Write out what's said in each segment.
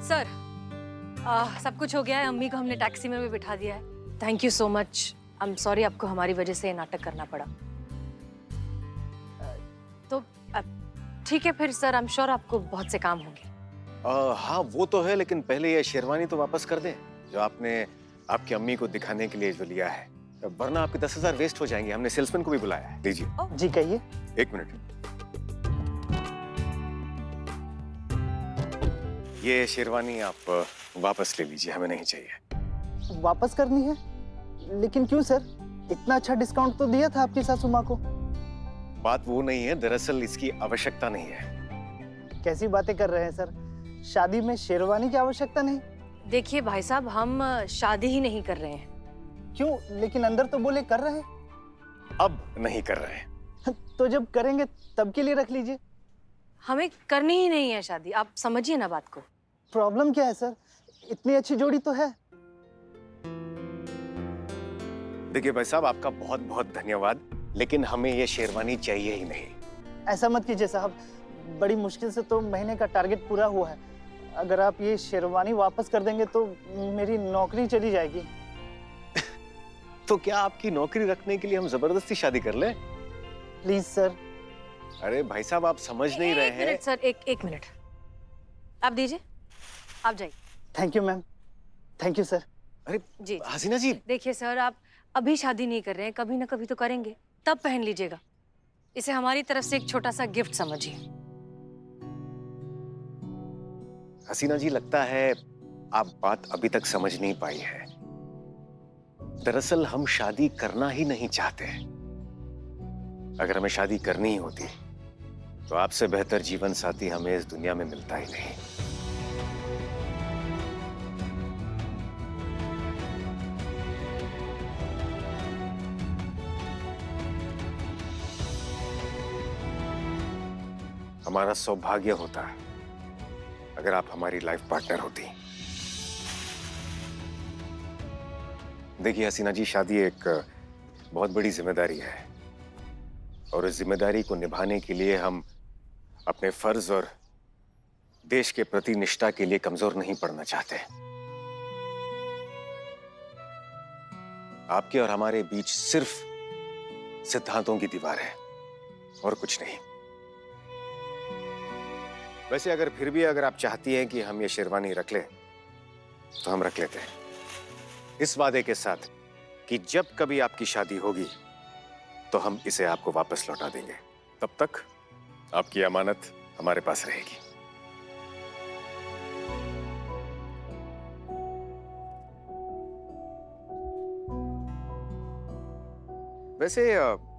Sir, सब कुछ हो गया है। अम्मी को हमने टैक्सी में भी बिठा दिया है। Thank you so much. I am sorry आपको हमारी वजह से ये नाटक करना पड़ा। तो ठीक है फिर सर, आई एम श्योर आपको बहुत से काम होंगे। हाँ वो तो है, लेकिन पहले ये शेरवानी तो वापस कर दें जो आपने आपकी अम्मी को दिखाने के लिए जो लिया है, वरना आपके 10,000 वेस्ट हो जाएंगे। हमने सेल्समैन को भी बुलाया है। लीजिए। जी कहिए। 1 मिनट। ये शेरवानी आप वापस ले लीजिए, हमें नहीं चाहिए। वापस करनी है? लेकिन क्यों सर? इतना अच्छा डिस्काउंट तो दिया था आपकी सासू माँ को। बात वो नहीं है, दरअसल इसकी आवश्यकता नहीं है। कैसी बातें कर रहे हैं सर? शादी में शेरवानी की आवश्यकता नहीं? देखिए भाई साहब, हम शादी ही नहीं कर रहे हैं। क्यों? लेकिन अंदर तो बोले कर रहे हैं। अब नहीं कर रहे हैं। तो जब करेंगे तब के लिए रख लीजिए। हमें करनी ही नहीं है शादी, आप समझिए ना बात को। प्रॉब्लम क्या है सर? इतनी अच्छी जोड़ी तो है। देखिए भाई साहब, आपका बहुत बहुत धन्यवाद, लेकिन हमें ये शेरवानी चाहिए ही नहीं। ऐसा मत कीजिए साहब, बड़ी मुश्किल से तो महीने का टारगेट पूरा हुआ है। अगर आप ये शेरवानी वापस कर देंगे तो मेरी नौकरी चली जाएगी। तो क्या आपकी नौकरी रखने के लिए हम जबरदस्ती शादी कर लें? Please sir. अरे भाई साहब, आप समझ नहीं रहे हैं। एक मिनट सर, एक मिनट आप दीजिए, आप जाइए। Thank you ma'am, thank you sir. अरे जी हसीना जी। देखिए सर, आप अभी शादी नहीं कर रहे हैं, कभी ना कभी तो करेंगे, तब पहन लीजिएगा। इसे हमारी तरफ से एक छोटा सा गिफ्ट समझिए। हसीना जी, लगता है आप बात अभी तक समझ नहीं पाई है। दरअसल हम शादी करना ही नहीं चाहते। अगर हमें शादी करनी ही होती तो आपसे बेहतर जीवन साथी हमें इस दुनिया में मिलता ही नहीं। हमारा सौभाग्य होता है अगर आप हमारी लाइफ पार्टनर होती। देखिए हसीना जी, शादी एक बहुत बड़ी जिम्मेदारी है और इस जिम्मेदारी को निभाने के लिए हम अपने फर्ज और देश के प्रति निष्ठा के लिए कमजोर नहीं पड़ना चाहते। आपके और हमारे बीच सिर्फ सिद्धांतों की दीवार है और कुछ नहीं। वैसे अगर आप चाहती हैं कि हम ये शेरवानी रख लें तो हम रख लेते हैं, इस वादे के साथ कि जब कभी आपकी शादी होगी तो हम इसे आपको वापस लौटा देंगे। तब तक आपकी अमानत हमारे पास रहेगी। वैसे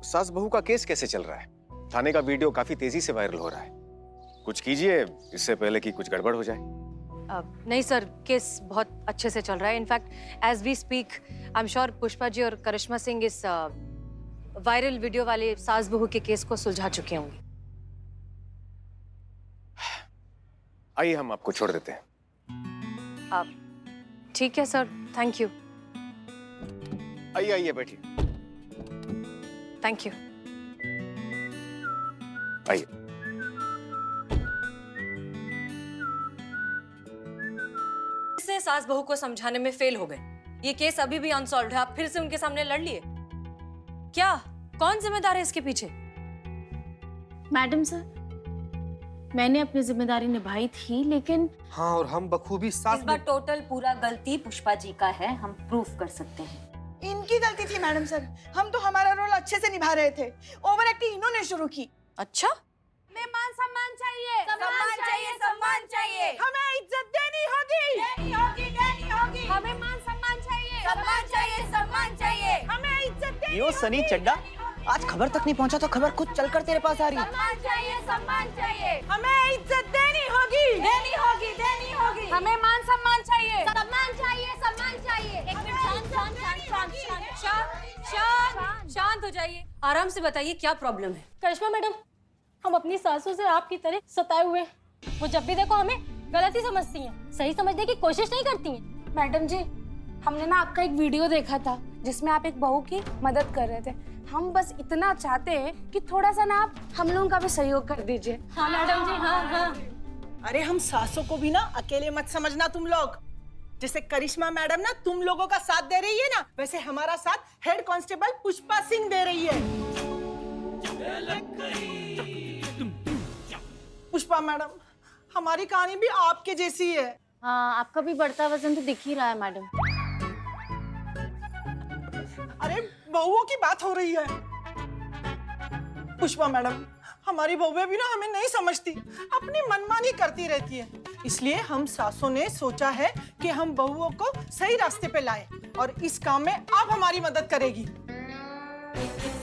सास बहू का केस कैसे चल रहा है? थाने का वीडियो काफी तेजी से वायरल हो रहा है। कुछ कीजिए इससे पहले कि कुछ गड़बड़ हो जाए। नहीं सर, केस बहुत अच्छे से चल रहा है। In fact as we speak I am sure Pushpa ji और करिश्मा सिंह इस वायरल वीडियो वाले सास बहू के केस को सुलझा चुके होंगे। आइए हम आपको छोड़ देते हैं। ठीक है सर, थैंक यू। आइए आइए बैठिए। Thank you. आइए। से सास बहू को समझाने में फेल हो गए। ये केस अभी भी अनसॉल्व्ड है। आप फिर से उनके सामने लड़ लिए क्या? कौन जिम्मेदार है इसके पीछे? मैडम सर, मैंने अपनी जिम्मेदारी निभाई थी, लेकिन हाँ, और हम बखूबी साथ इस बार टोटल पूरा गलती पुष्पा जी का है, हम प्रूफ कर सकते हैं। इनकी गलती थी मैडम सर, हम तो हमारा रोल अच्छे से निभा रहे थे, ओवर एक्टिंग इन्होंने शुरू की। अच्छा, हमें मान सम्मान चाहिए, सम्मान चाहिए, सम्मान चाहिए, हमें इज्जत देनी होगी, देनी होगी, हमें मान सम्मान चाहिए, सम्मान चाहिए, सम्मान चाहिए, हमें इज्जत देनी यो सनी चड्डा, आज खबर तक नहीं पहुंचा तो खबर खुद चलकर तेरे पास आ रही है। सम्मान चाहिए, हमें इज्जत देनी होगी, देनी होगी, हमें मान सम्मान चाहिए, सम्मान चाहिए, सम्मान चाहिए। एक मिनट, शांत हो जाइए। आराम से बताइए क्या प्रॉब्लम है। करिश्मा मैडम, हम अपनी सासू से आपकी तरह सताए हुए हैं। वो जब भी देखो हमें गलत ही समझती हैं, सही समझने की कोशिश नहीं करती हैं। मैडम जी, हमने ना आपका एक वीडियो देखा था जिसमें आप एक बहू की मदद कर रहे थे। हम बस इतना चाहते हैं कि थोड़ा सा ना आप हम लोगों का भी सहयोग कर दीजिए। हाँ मैडम जी, हाँ हाँ। अरे हम सासों को भी ना अकेले मत समझना तुम लोग। जैसे करिश्मा मैडम ना तुम लोगों का साथ दे रही है ना, वैसे हमारा साथ हेड कांस्टेबल पुष्पा सिंह दे रही है। पुष्पा मैडम, हमारी कहानी भी आपके जैसी है। हाँ, आपका भी बढ़ता वजन तो दिख ही रहा है मैडम। अरे बहुओं की बात हो रही है। पुष्पा मैडम, हमारी बहुएं भी ना हमें नहीं समझती, अपनी मनमानी करती रहती है। इसलिए हम सासों ने सोचा है कि हम बहुओं को सही रास्ते पे लाएं और इस काम में आप हमारी मदद करेगी।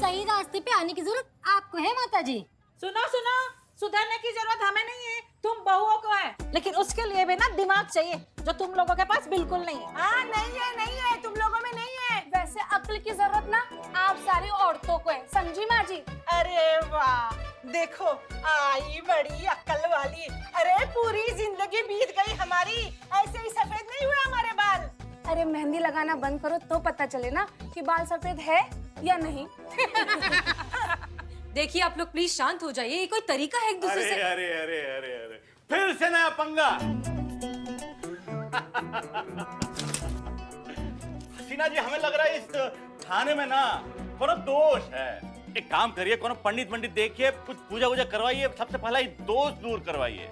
सही रास्ते पे आने की जरूरत आपको है माता जी। सुनो सुनो, सुधरने की जरूरत हमें नहीं है, तुम बहुओं को है, लेकिन उसके लिए भी ना दिमाग चाहिए जो तुम लोगों के पास बिल्कुल नहीं है। हाँ नहीं है, तुम लोगों में नहीं है। वैसे अक्ल की जरूरत ना आप सारी औरतों को है, समझी माँ जी? अरे वाह, देखो आई बड़ी अक्ल वाली। अरे पूरी जिंदगी बीत गई हमारी, ऐसे ही सफेद नहीं हुए हमारे बाल। अरे मेहंदी लगाना बंद करो तो पता चले ना कि बाल सफेद है या नहीं। देखिए आप लोग प्लीज शांत हो जाइए, ये कोई तरीका है एक दूसरे से? अरे अरे अरे अरे फिर से नया पंगा। हसीना जी, हमें लग रहा है इस थाने में ना कोनो दोष है। एक काम करिए, कोनो पंडित देखिए, कुछ पूजा वूजा करवाइए, सबसे पहला ये दोष दूर करवाइए।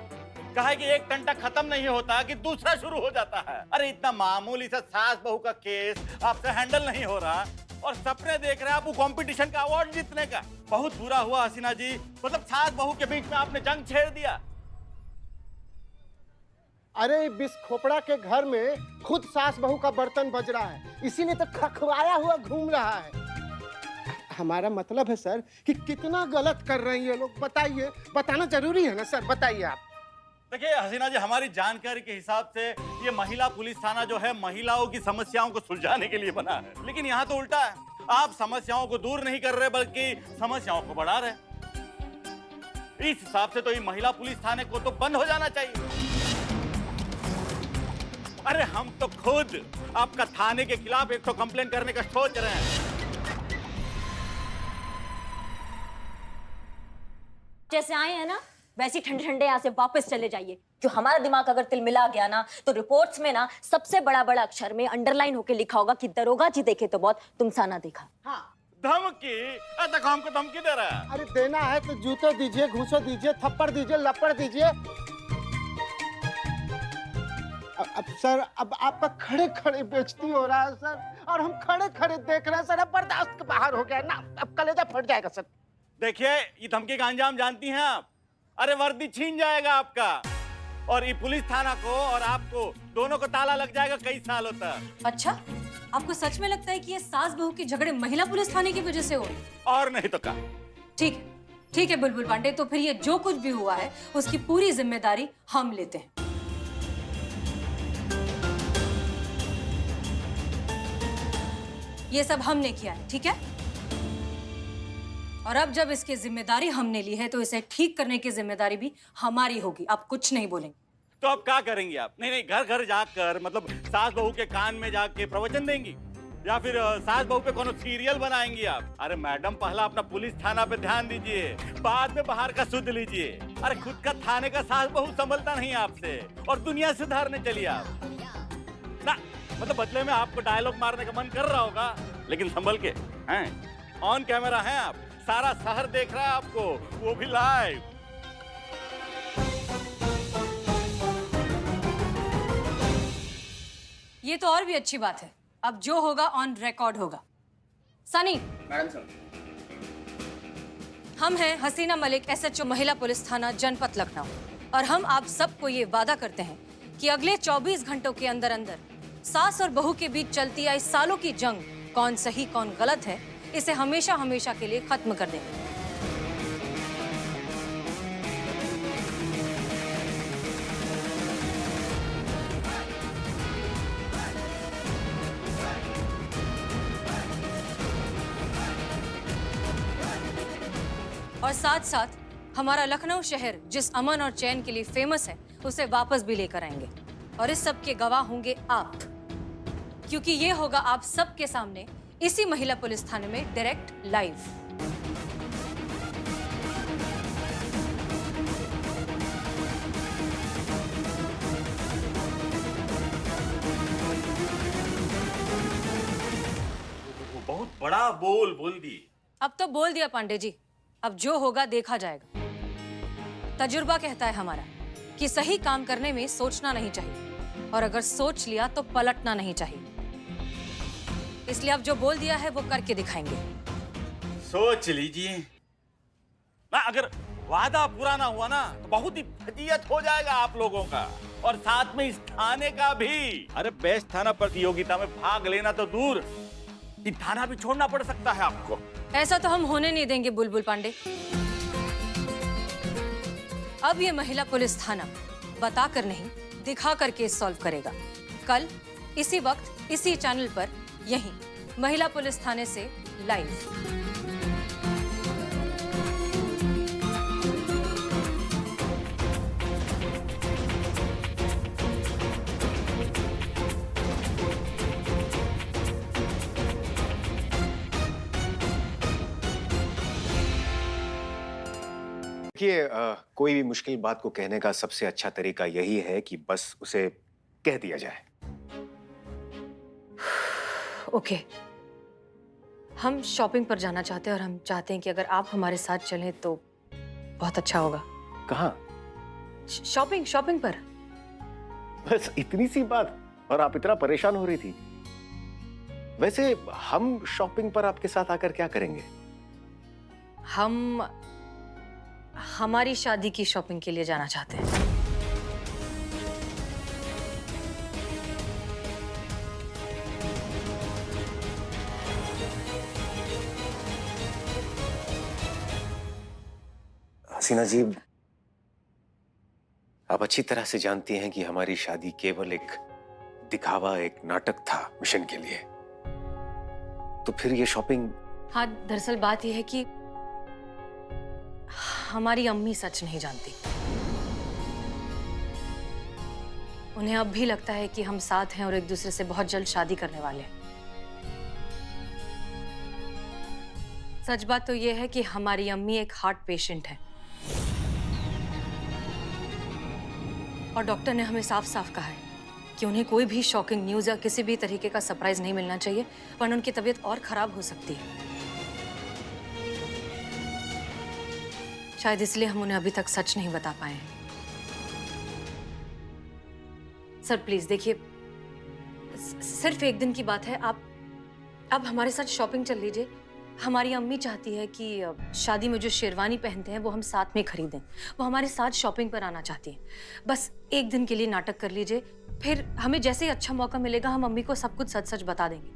कहा है कि एक टंटा खत्म नहीं होता कि दूसरा शुरू हो जाता है। अरे इतना मामूली सा सास बहू का केस आपसे हैंडल नहीं हो रहा और सपने देख रहे हैं आप वो कंपटीशन का अवार्ड जीतने का। बहुत बुरा हुआ हसीना जी, मतलब सास बहू के बीच में आपने जंग छेड़ दिया। अरे बिस खोपड़ा के घर में खुद सास बहू का बर्तन बज रहा है, इसीलिए तो खखवाया हुआ घूम रहा है। हमारा मतलब है सर कि कितना गलत कर रहे हैं ये लोग, बताइए। बताना जरूरी है ना सर, बताइए आप। देखिए हसीना जी, हमारी जानकारी के हिसाब से ये महिला पुलिस थाना जो है महिलाओं की समस्याओं को सुलझाने के लिए बना है, लेकिन यहाँ तो उल्टा है। आप समस्याओं को दूर नहीं कर रहे बल्कि समस्याओं को बढ़ा रहे। इस हिसाब से तो ये महिला पुलिस थाने को तो बंद हो जाना चाहिए। अरे हम तो खुद आपका थाने के खिलाफ एक तो कंप्लेन करने का सोच रहे हैं। जैसे आए हैं ना वैसे ठंडे ठंडे यहाँ से वापस चले जाइए। जो हमारा दिमाग अगर तिलमिला गया ना तो रिपोर्ट्स में ना सबसे बड़ा बड़ा अक्षर में अंडरलाइन होके लिखा होगा कि दरोगा जी देखे तो बहुत, तुमसा ना देखा। हाँ। धमकी? तक हमको धमकी दे रहा है। अरे देना है तो जूते दीजिए, घूंसे दीजिए, थप्पड़ दीजिए, लपड़ दीजिए। अब सर, अब आपका खड़े खड़े बेइज्जती हो रहा है सर, और हम खड़े खड़े देख रहे हैं सर। अब बर्दाश्त के बाहर हो गया ना, अब कलेजा फट जाएगा सर। देखिए ये धमकी का अंजाम जानती हैं आप? अरे वर्दी छीन जाएगा आपका, और ये पुलिस थाना को और आपको दोनों को ताला लग जाएगा कई सालों तक। अच्छा, आपको सच में लगता है कि ये सास बहू के झगड़े महिला पुलिस थाने की वजह से हो? और नहीं तो क्या। ठीक है बुलबुल पांडे, तो फिर ये जो कुछ भी हुआ है उसकी पूरी जिम्मेदारी हम लेते हैं। ये सब हमने किया है, ठीक है? और अब जब इसकी जिम्मेदारी हमने ली है तो इसे ठीक करने की जिम्मेदारी भी हमारी होगी। आप कुछ नहीं बोलेंगे तो अब क्या करेंगी आप? नहीं, घर घर जाकर मतलब सास बहू के कान में जाके प्रवचन देंगी या फिर सास बहू पे कोनो सीरियल बनाएंगी आप? अरे मैडम, पहला अपना पुलिस थाना पे ध्यान दीजिए, बाद में बाहर का सुध लीजिए। अरे खुद का थाने का सास बहू संभलता नहीं आपसे और दुनिया सुधारने चलिए आप ना। मतलब बदले में आपको डायलॉग मारने का मन कर रहा होगा, लेकिन संभल के हैं। ऑन कैमरा हैं आप, सारा शहर देख रहा है आपको, वो भी लाइव। ये तो और भी अच्छी बात है, अब जो होगा ऑन रिकॉर्ड होगा। सनी मैडम सर, हम हैं हसीना मलिक, SHO महिला पुलिस थाना जनपद लखनऊ, और हम आप सबको ये वादा करते हैं कि अगले 24 घंटों के अंदर अंदर सास और बहू के बीच चलती आई सालों की जंग, कौन सही कौन गलत है, इसे हमेशा हमेशा के लिए खत्म कर देंगे। और साथ साथ हमारा लखनऊ शहर जिस अमन और चैन के लिए फेमस है उसे वापस भी लेकर आएंगे, और इस सब के गवाह होंगे आप, क्योंकि ये होगा आप सबके सामने इसी महिला पुलिस थाने में डायरेक्ट लाइव। बड़ा बोल दिए। अब तो बोल दिया पांडे जी, अब जो होगा देखा जाएगा। तजुर्बा कहता है हमारा कि सही काम करने में सोचना नहीं चाहिए, और अगर सोच लिया तो पलटना नहीं चाहिए। इसलिए अब जो बोल दिया है वो करके दिखाएंगे। सोच लीजिए ना, अगर वादा पूरा ना हुआ ना तो बहुत ही फजीयत हो जाएगा आप लोगों का, और साथ में इस थाने का भी। अरे बेस्ट थाना प्रतियोगिता में भाग लेना तो दूर, ये थाना भी छोड़ना पड़ सकता है आपको। ऐसा तो हम होने नहीं देंगे बुलबुल पांडे। अब ये महिला पुलिस थाना बताकर नहीं, दिखा कर केस सॉल्व करेगा। कल इसी वक्त इसी चैनल पर, यहीं महिला पुलिस थाने से लाइव। देखिए, कोई भी मुश्किल बात को कहने का सबसे अच्छा तरीका यही है कि बस उसे कह दिया जाए। ओके, हम शॉपिंग पर जाना चाहते हैं और हम चाहते हैं कि अगर आप हमारे साथ चलें तो बहुत अच्छा होगा। कहाँ? शॉपिंग पर। बस इतनी सी बात, और आप इतना परेशान हो रही थी। वैसे हम शॉपिंग पर आपके साथ आकर क्या करेंगे? हम हमारी शादी की शॉपिंग के लिए जाना चाहते हैं। हसीना जी, आप अच्छी तरह से जानती हैं कि हमारी शादी केवल एक दिखावा, एक नाटक था मिशन के लिए। तो फिर ये शॉपिंग? हाँ, दरअसल बात यह है कि हमारी अम्मी सच नहीं जानती। उन्हें अब भी लगता है कि हम साथ हैं और एक दूसरे से बहुत जल्द शादी करने वाले हैं। सच बात तो यह है कि हमारी अम्मी एक हार्ट पेशेंट है, और डॉक्टर ने हमें साफ साफ कहा है कि उन्हें कोई भी शॉकिंग न्यूज़ या किसी भी तरीके का सरप्राइज नहीं मिलना चाहिए, वरना उनकी तबीयत और खराब हो सकती है। शायद इसलिए हम उन्हें अभी तक सच नहीं बता पाए हैं। सर प्लीज देखिए, सिर्फ एक दिन की बात है, आप अब हमारे साथ शॉपिंग चल लीजिए। हमारी अम्मी चाहती है कि शादी में जो शेरवानी पहनते हैं वो हम साथ में खरीदें। वो हमारे साथ शॉपिंग पर आना चाहती है। बस एक दिन के लिए नाटक कर लीजिए, फिर हमें जैसे ही अच्छा मौका मिलेगा हम अम्मी को सब कुछ सच सच बता देंगे।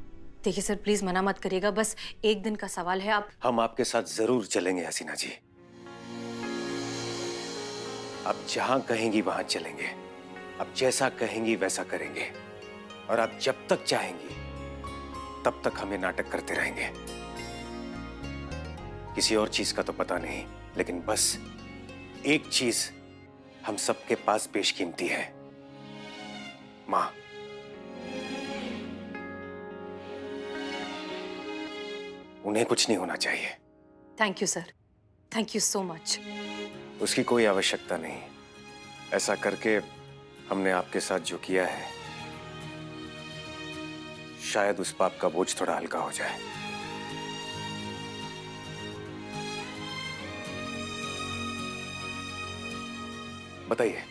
देखिए सर, प्लीज मना मत करिएगा, बस एक दिन का सवाल है। आप हम आपके साथ जरूर चलेंगे हसीना जी। आप जहां कहेंगी वहां चलेंगे, आप जैसा कहेंगी वैसा करेंगे, और आप जब तक चाहेंगी तब तक हमें नाटक करते रहेंगे। किसी और चीज का तो पता नहीं, लेकिन बस एक चीज हम सबके पास बेशकीमती है, मां। उन्हें कुछ नहीं होना चाहिए। Thank you sir, thank you so much. उसकी कोई आवश्यकता नहीं। ऐसा करके हमने आपके साथ जो किया है, शायद उस पाप का बोझ थोड़ा हल्का हो जाए। बताइए,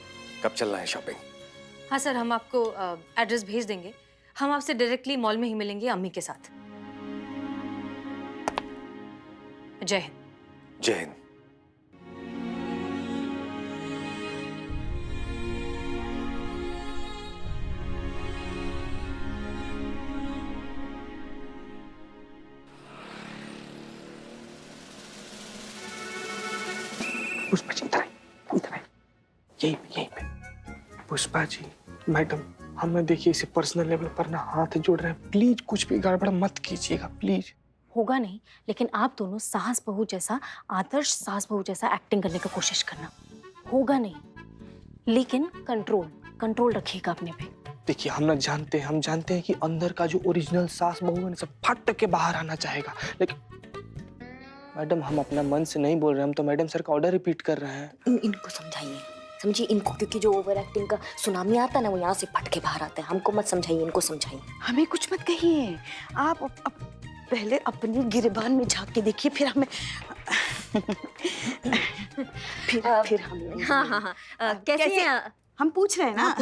कब चलना है शॉपिंग? हाँ सर, हम आपको एड्रेस भेज देंगे। हम आपसे डायरेक्टली मॉल में ही मिलेंगे अम्मी के साथ। जय हिंद। जय हिंद। पुष्पा जी इधर आइए, यहीं पे। पुष्पा जी, मैडम, हम ना देखिए इसे पर्सनल लेवल पर ना हाथ जोड़ रहे हैं। प्लीज कुछ भी गड़बड़ मत कीजिएगा, प्लीज। होगा नहीं, लेकिन आप दोनों सास बहू जैसा, आदर्श सास बहू जैसा एक्टिंग करने की कोशिश करना। होगा नहीं, लेकिन कंट्रोल रखिएगा अपने पे। देखिए हम जानते हैं कि अंदर का जो ओरिजिनल सास बहू है सब फट के बाहर आना चाहेगा, लेकिन मैडम हम अपना मन से नहीं बोल रहे, हम तो मैडम सर का ऑर्डर रिपीट कर रहे हैं। इनको समझिए इनको, क्योंकि जो ओवर एक्टिंग का सुनामी आता है ना, वो यहाँ से फट के बाहर आता है। हमको मत समझाइए, इनको समझाइए। हमें कुछ मत कहिए, आप पहले अपनी गिरबान में झांक के देखिए, फिर हमें फिर हम हाँ हाँ हाँ कैसे हैं? हम पूछ रहे हैं ना।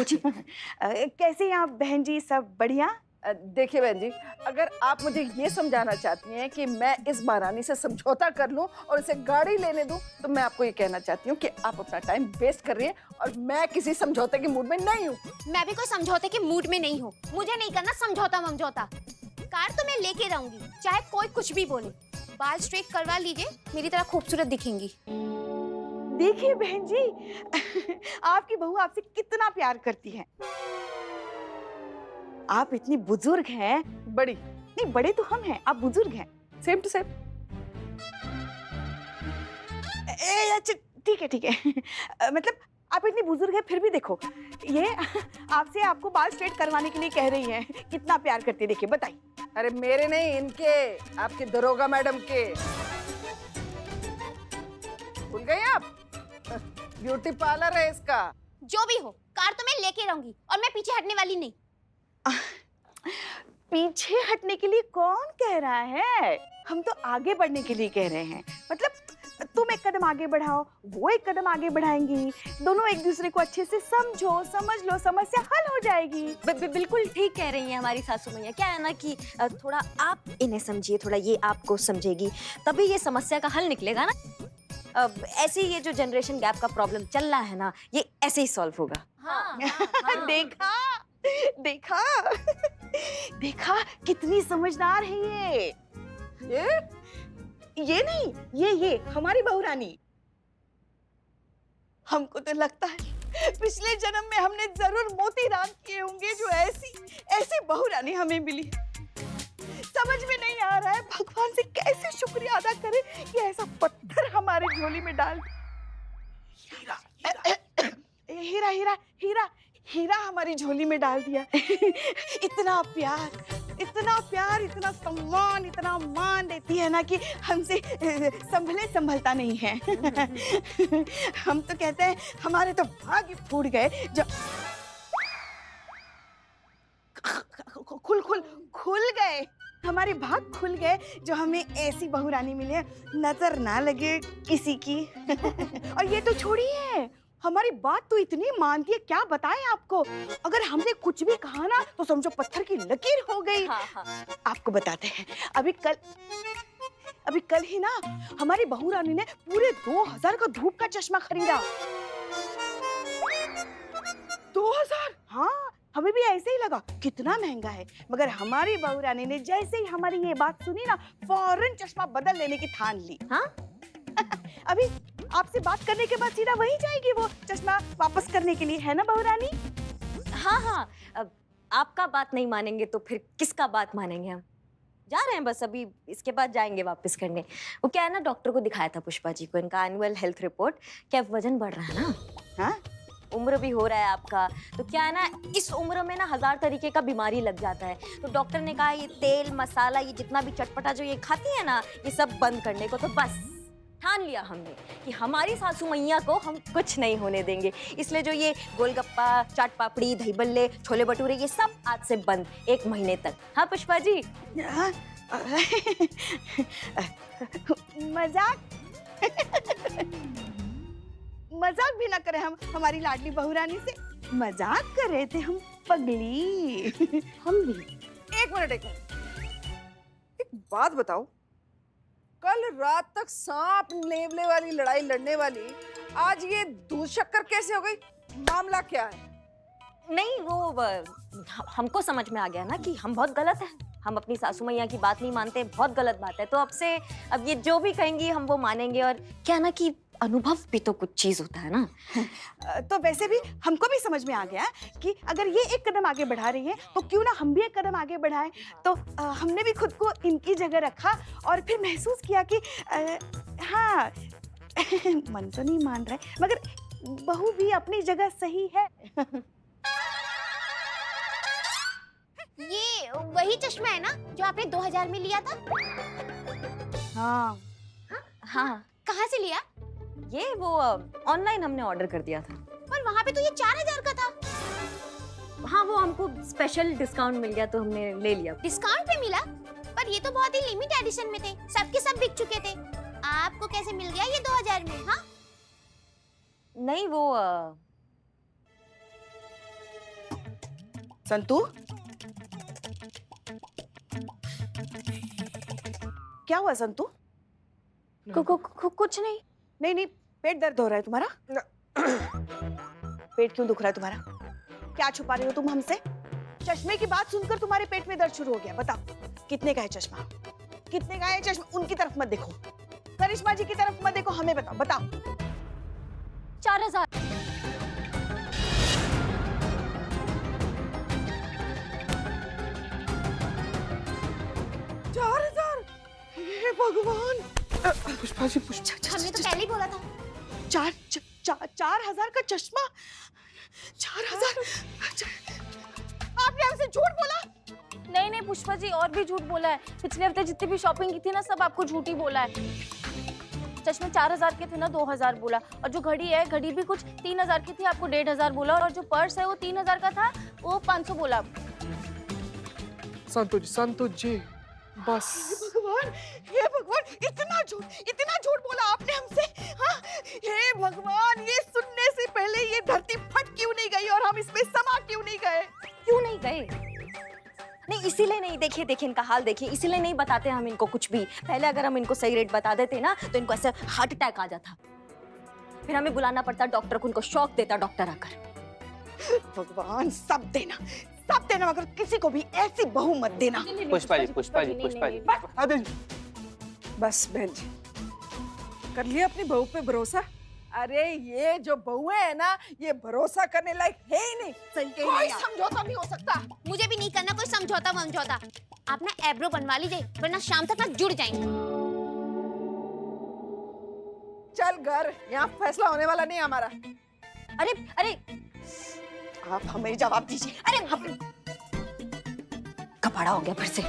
कैसे हैं आप बहन जी? सब बढ़िया? देखिए बहन जी, अगर आप मुझे ये समझाना चाहती हैं कि मैं इस महारानी से समझौता कर लूं और इसे गाड़ी लेने दूं, तो मैं आपको ये कहना चाहती हूँ कि आप अपना टाइम वेस्ट कर रही हैं और मैं किसी समझौते के मूड में नहीं हूँ। मैं भी कोई समझौते के मूड में नहीं हूँ। मुझे नहीं करना समझौता ममझौता। कार तो मैं लेके रहूंगी, चाहे कोई कुछ भी बोले। बाल स्ट्रेट करवा लीजिए, मेरी तरह खूबसूरत दिखेंगी। देखिए बहन जी, आपकी बहू आपसे कितना प्यार करती है। आप इतनी बुजुर्ग हैं। बड़ी नहीं, बड़े तो हम हैं, आप बुजुर्ग हैं। Same to same. अच्छा ठीक है ठीक है। मतलब आप इतनी बुजुर्ग हैं फिर भी देखो, ये आपसे आपको बाल स्ट्रेट करवाने के लिए कह रही हैं। कितना प्यार करती है, देखिए बताइए। अरे मेरे नहीं, इनके, आपके दरोगा मैडम के। भूल गए आप? ब्यूटी पार्लर है इसका। जो भी हो, कार तो मैं लेके रहूंगी और मैं पीछे हटने वाली नहीं। पीछे हटने के लिए कौन कह रहा है? हम तो आगे बढ़ने के लिए कह रहे हैं। मतलब तुम एक कदम आगे बढ़ाओ, वो एक कदम आगे बढ़ाएंगी, दोनों एक दूसरे को अच्छे से समझो, समझ लो, समस्या हल हो जाएगी। बिल्कुल ठीक कह रही हैं हमारी सासू मैया। क्या है ना कि थोड़ा आप इन्हें समझिए, थोड़ा ये आपको समझेगी, तभी ये समस्या का हल निकलेगा ना। ऐसे ये जो जनरेशन गैप का प्रॉब्लम चल रहा है ना, ये ऐसे ही सॉल्व होगा। हाँ, हाँ। देखा देखा देखा, कितनी समझदार है ये नहीं, ये हमारी बहू रानी। हमको तो लगता है पिछले जन्म में हमने जरूर मोती राम किए होंगे, जो ऐसी बहू रानी हमें मिली। समझ में नहीं आ रहा है भगवान से कैसे शुक्रिया अदा करें कि ऐसा पत्थर हमारी झोली में डाल। हीरा हीरा हीरा हीरा हीरा हमारी झोली में डाल दिया। इतना प्यार, इतना सम्मान, इतना मान देती है ना कि हमसे संभलता नहीं है। हम तो कहते हैं हमारे तो भाग्य फूट गए जो खुल गए, हमारे भाग खुल गए जो हमें ऐसी बहू रानी मिले, नजर ना लगे किसी की। और ये तो छोड़िए, हमारी बात तो इतनी मानती है, क्या बताएं आपको। अगर हमने कुछ भी कहा ना तो समझो पत्थर की लकीर हो गई। हाँ। आपको बताते हैं, अभी कल ही ना हमारी बहू रानी ने पूरे 2000 का धूप का चश्मा खरीदा। 2000? हाँ, हमें भी ऐसे ही लगा कितना महंगा है, मगर हमारी बहू रानी ने जैसे ही हमारी ये बात सुनी ना, फौरन चश्मा बदल लेने की ठान ली। हाँ? अभी आपसे बात करने के बाद सीधा वहीं जाएगी वो चश्मा वापस करने के लिए, है ना बहू रानी? हाँ, अब आपका बात नहीं मानेंगे तो फिर किसका बात मानेंगे हम? जा रहे हैं बस, अभी इसके बाद जाएंगे वापस करने। वो क्या है ना, डॉक्टर को दिखाया था पुष्पा जी को, इनका एनुअल हेल्थ रिपोर्ट। क्या वजन बढ़ रहा है ना? हाँ, उम्र भी हो रहा है आपका, तो क्या है ना, इस उम्र में ना 1000 तरीके का बीमारी लग जाता है। तो डॉक्टर ने कहा ये तेल मसाला, ये जितना भी चटपटा जो ये खाती है ना, ये सब बंद करने को। तो बस ठान लिया हमने कि हमारी सासू मैया को हम कुछ नहीं होने देंगे। इसलिए जो ये गोलगप्पा, चाट पापड़ी, दही बल्ले, छोले भटूरे, ये सब आज से बंद 1 महीने तक। हाँ पुष्पा जी? मजाक भी ना करें हम हमारी लाडली बहू रानी से। मजाक कर रहे थे हम, पगली। हम भी। एक मिनट, एक बात बताओ, कल रात तक सांप नेवले वाली लड़ाई लड़ने वाली आज ये दूध शक्कर कैसे हो गई? मामला क्या है? नहीं, वो हमको समझ में आ गया ना कि हम बहुत गलत हैं। हम अपनी सासू मैया की बात नहीं मानते, बहुत गलत बात है। तो अब ये जो भी कहेंगी हम वो मानेंगे। और क्या ना कि अनुभव भी तो कुछ चीज होता है ना। तो वैसे भी हमको भी समझ में आ गया कि अगर ये एक कदम आगे बढ़ा रही है तो क्यों ना हम भी एक कदम आगे बढ़ाएं। तो हमने भी खुद को इनकी जगह रखा और फिर महसूस किया कि हाँ, मन तो नहीं मान रहा है मगर बहू भी अपनी जगह सही है। ये वही चश्मा है ना जो आपने 2000 में लिया था? हाँ। हाँ। कहाँ से लिया? ये वो ऑनलाइन हमने ऑर्डर कर दिया था। पर वहाँ पे तो ये 4000 का था। हाँ, वो हमको स्पेशल डिस्काउंट मिल गया तो हमने ले लिया। डिस्काउंट पे मिला? पर पर ये तो बहुत ही लिमिट एडिशन में थे, सबके सब बिक चुके थे। आपको कैसे मिल गया ये 2000 में? हाँ नहीं वो संतू, क्या हुआ संतू? कुछ नहीं। नहीं नहीं, पेट दर्द हो रहा है तुम्हारा? पेट क्यों दुख रहा है तुम्हारा? क्या छुपा रही हो तुम हमसे? चश्मे की बात सुनकर तुम्हारे पेट में दर्द शुरू हो गया। बताओ कितने का है चश्मा? कितने का है चश्मा? उनकी तरफ मत देखो, करिश्मा जी की तरफ मत देखो, हमें बताओ। बताओ 4000। हे भगवान! पुष्पा जी हमने तो पहले ही बोला था। 4000 का चश्मा? 4000? आपने हमसे झूठ बोला? नहीं नहीं पुष्पा जी, और भी झूठ बोला है। पिछले हफ्ते जितनी भी शॉपिंग की थी ना, सब आपको झूठ ही बोला है। चश्मे 4000 के थे ना, 2000 बोला। और जो घड़ी है, घड़ी भी कुछ 3000 की थी, आपको 1500 बोला। और जो पर्स है वो 3000 का था, वो 500 बोला। संतोष जी बस। हे भगवान, इतना झूठ बोला आपने हमसे? हाँ? हे भगवान, ये सुनने से पहले ये धरती फट क्यों नहीं गई और हम इसमें समा क्यों नहीं गए? क्यों नहीं गए? नहीं इसीलिए नहीं, देखिए देखिए इनका हाल देखिए, इसीलिए नहीं बताते हम इनको कुछ भी। पहले अगर हम इनको सही रेट बता देते ना, तो इनको ऐसे हार्ट अटैक आ जाता, फिर हमें बुलाना पड़ता डॉक्टर को, उनको शॉक देता डॉक्टर आकर। भगवान, सब देना मगर किसी को भी ऐसी बहू मत देना। पुष्पा जी बस बहन जी, कर लिया अपनी बहू पे भरोसा। अरे ये जो बहुएं है ना, ये भरोसा करने लायक है ही नहीं। सही कही कोई नहीं। समझौता नहीं हो सकता। मुझे भी नहीं करना कोई समझौता। आप ना एब्रो बनवा लीजिए, वरना शाम तक ना जुड़ जाएंगे। चल घर, यहाँ फैसला होने वाला नहीं हमारा। अरे आप हमें जवाब दीजिए। अरे कपड़ा हो गया फिर से।